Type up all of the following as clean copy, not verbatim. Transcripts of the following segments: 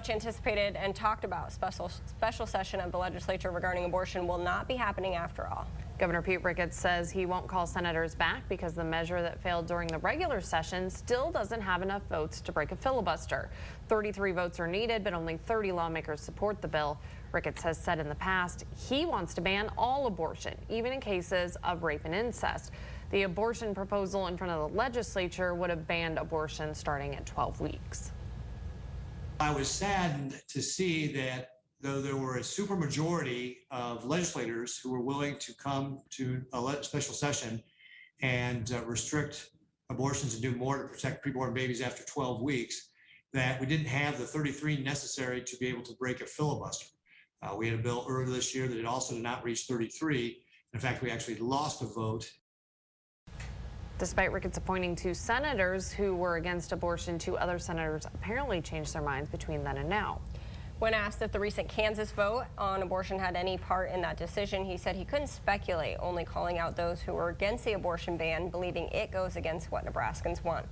much anticipated and talked about special session of the legislature regarding abortion will not be happening after all. Governor Pete Ricketts says he won't call senators back because the measure that failed during the regular session still doesn't have enough votes to break a filibuster. 33 votes are needed, but only 30 lawmakers support the bill. Ricketts has said in the past he wants to ban all abortion, even in cases of rape and incest. The abortion proposal in front of the legislature would have banned abortion starting at 12 weeks. I was saddened to see that though there were a supermajority of legislators who were willing to come to a special session and restrict abortions and do more to protect preborn babies after 12 weeks, that we didn't have the 33 necessary to be able to break a filibuster. We had a bill earlier this year that it also did not reach 33. In fact, we actually lost a vote. Despite Ricketts appointing 2 senators who were against abortion, 2 other senators apparently changed their minds between then and now. When asked if the recent Kansas vote on abortion had any part in that decision, he said he couldn't speculate, only calling out those who were against the abortion ban, believing it goes against what Nebraskans want.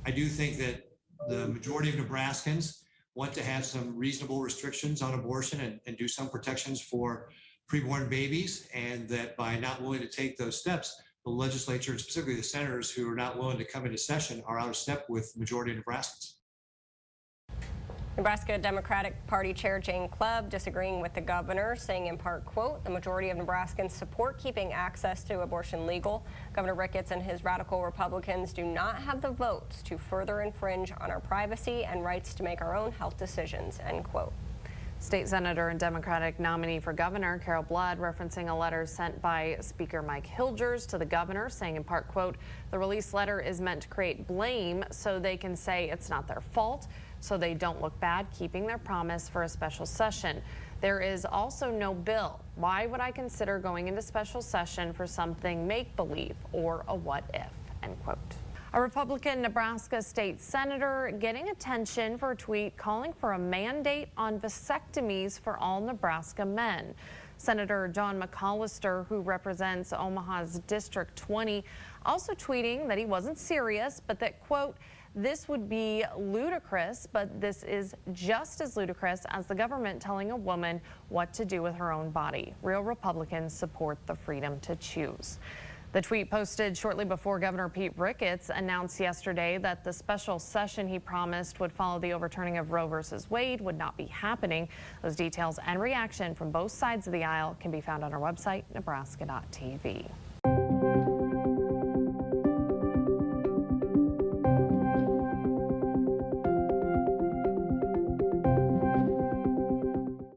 I do think that the majority of Nebraskans want to have some reasonable restrictions on abortion and do some protections for preborn babies, and that by not willing to take those steps, the legislature, and specifically the senators who are not willing to come into session, are out of step with the majority of Nebraskans. Nebraska Democratic Party Chair Jane Clubb disagreeing with the governor, saying in part, quote, the majority of Nebraskans support keeping access to abortion legal. Governor Ricketts and his radical Republicans do not have the votes to further infringe on our privacy and rights to make our own health decisions, end quote. State Senator and Democratic nominee for governor Carol Blood referencing a letter sent by Speaker Mike Hilgers to the governor, saying in part, quote, the release letter is meant to create blame so they can say it's not their fault, so they don't look bad keeping their promise for a special session. There is also no bill. Why would I consider going into special session for something make-believe or a what if, end quote. A Republican Nebraska state senator getting attention for a tweet calling for a mandate on vasectomies for all Nebraska men. Senator John McAllister, who represents Omaha's District 20, also tweeting that he wasn't serious, but that, quote, this would be ludicrous, but this is just as ludicrous as the government telling a woman what to do with her own body. Real Republicans support the freedom to choose. The tweet posted shortly before Governor Pete Ricketts announced yesterday that the special session he promised would follow the overturning of Roe versus Wade would not be happening. Those details and reaction from both sides of the aisle can be found on our website, nebraska.tv.